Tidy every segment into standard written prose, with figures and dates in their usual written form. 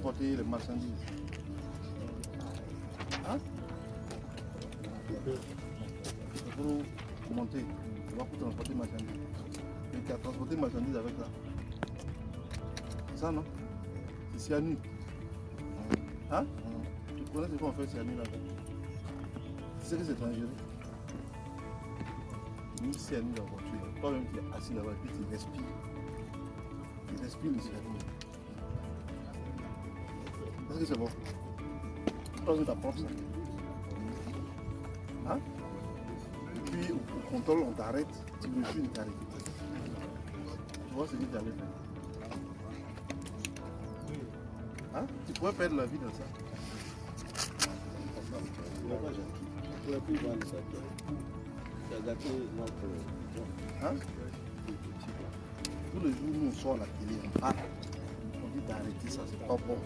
transporter les marchandises. Hein? C'est pour monter. C'est pas pour transporter les marchandises. Et tu as transporté les marchandises avec ça. C'est ça, non? C'est cyanure. Hein? Tu connais ce qu'on fait cyanure là-bas? Tu sais que c'est dangereux. Ni cyanure dans la voiture. Toi-même tu es assis là-bas et puis tu respires. Tu respires le cyanure. Est-ce que c'est bon? Toi, tu t'apprends ça. Hein? Et puis au contrôle, on t'arrête. Tu refuses de t'arrêter. Tu vois ce que tu allais faire? Hein? Tu pourrais perdre la vie dans ça. Hein? Tous les jours, nous on sort à la télé, on parle. On dit d'arrêter ça, c'est pas bon.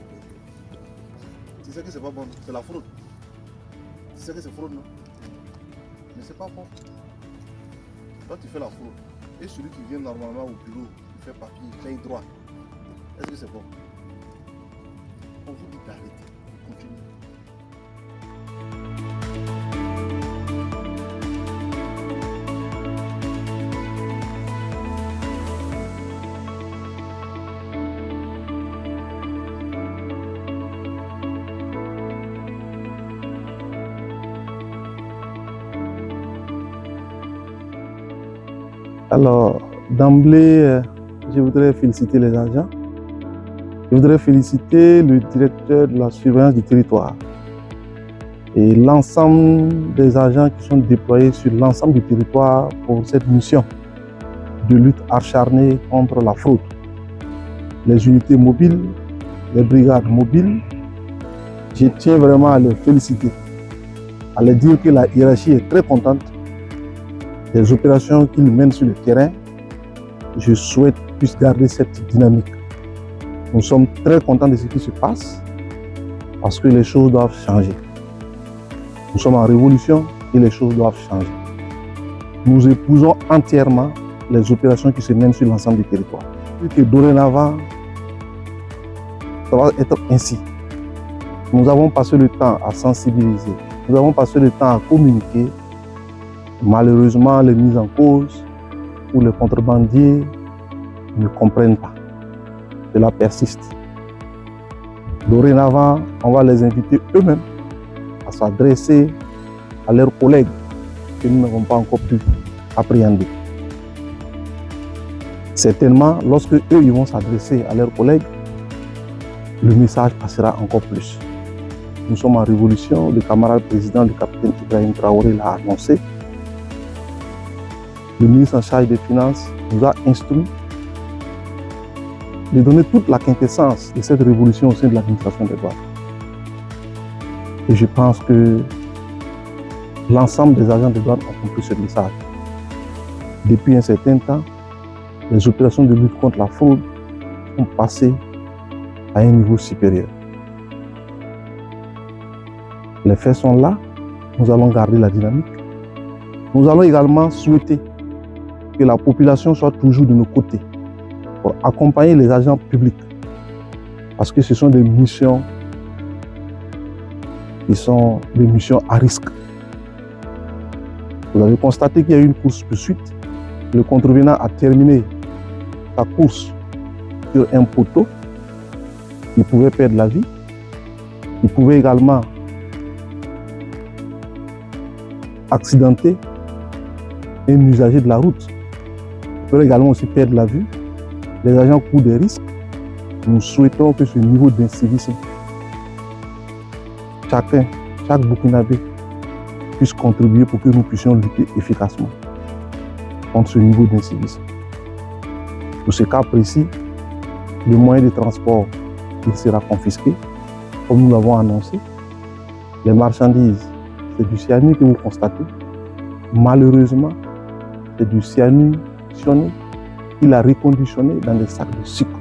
Tu sais que c'est pas bon, c'est la fraude. Tu sais que c'est fraude, non? Mais c'est pas bon. Toi, tu fais la fraude. Et celui qui vient normalement au bureau, il fait papier, il paye droit. Est-ce que c'est bon? On vous dit d'arrêter. Continuez. Alors, d'emblée, je voudrais féliciter les agents. Je voudrais féliciter le directeur de la surveillance du territoire et l'ensemble des agents qui sont déployés sur l'ensemble du territoire pour cette mission de lutte acharnée contre la fraude. Les unités mobiles, les brigades mobiles, je tiens vraiment à les féliciter, à leur dire que la hiérarchie est très contente des opérations qu'ils mènent sur le terrain. Je souhaite qu'ils puissent garder cette dynamique. Nous sommes très contents de ce qui se passe parce que les choses doivent changer. Nous sommes en révolution et les choses doivent changer. Nous épousons entièrement les opérations qui se mènent sur l'ensemble du territoire. Et que dorénavant, ça va être ainsi. Nous avons passé le temps à sensibiliser, nous avons passé le temps à communiquer. Malheureusement, les mises en cause ou les contrebandiers ne comprennent pas. Cela persiste. Dorénavant, on va les inviter eux-mêmes à s'adresser à leurs collègues que nous n'avons pas encore pu appréhender. Certainement, lorsque eux ils vont s'adresser à leurs collègues, le message passera encore plus. Nous sommes en révolution, le camarade président, le capitaine Ibrahim Traoré l'a annoncé. Le ministre en charge des Finances nous a instruit de donner toute la quintessence de cette révolution au sein de l'administration des douanes. Et je pense que l'ensemble des agents des douanes ont compris ce message. Depuis un certain temps, les opérations de lutte contre la fraude sont passées à un niveau supérieur. Les faits sont là, nous allons garder la dynamique. Nous allons également souhaiter que la population soit toujours de nos côtés pour accompagner les agents publics parce que ce sont des missions qui sont des missions à risque. Vous avez constaté qu'il y a eu une course-poursuite. Le contrevenant a terminé sa course sur un poteau. Il pouvait perdre la vie. Il pouvait également accidenter un usager de la route. Il peut également aussi perdre la vue. Les agents courent des risques. Nous souhaitons que ce niveau d'incivisme, chaque Burkinabé puisse contribuer pour que nous puissions lutter efficacement contre ce niveau d'incivisme. Pour ce cas précis, le moyen de transport il sera confisqué, comme nous l'avons annoncé. Les marchandises, c'est du cyanure que vous constatez. Malheureusement, c'est du cyanure qu'il a reconditionné dans des sacs de sucre.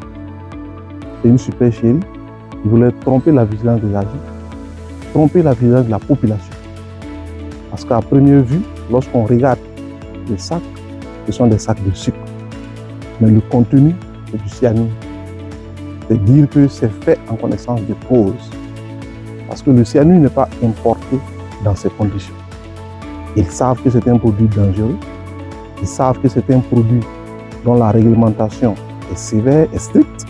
C'est une super chérie qui voulait tromper la vigilance des agents, tromper la vigilance de la population. Parce qu'à première vue, lorsqu'on regarde les sacs, ce sont des sacs de sucre. Mais le contenu, c'est du cyanure. c'est dire que c'est fait en connaissance de cause. Parce que le cyanure n'est pas importé dans ces conditions. Ils savent que c'est un produit dangereux. Ils savent que c'est un produit dont la réglementation est sévère et stricte.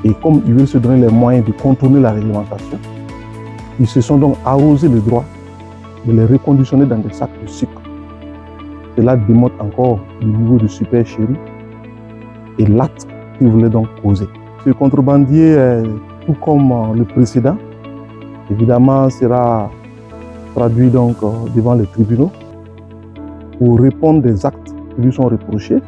Et comme ils veulent se donner les moyens de contourner la réglementation, ils se sont donc arrosés le droit de les reconditionner dans des sacs de sucre. Cela démontre encore le niveau de supercherie et l'acte qu'ils voulaient donc causer. Ce contrebandier, tout comme le précédent, évidemment sera traduit donc devant les tribunaux pour répondre des actes qui lui sont reprochés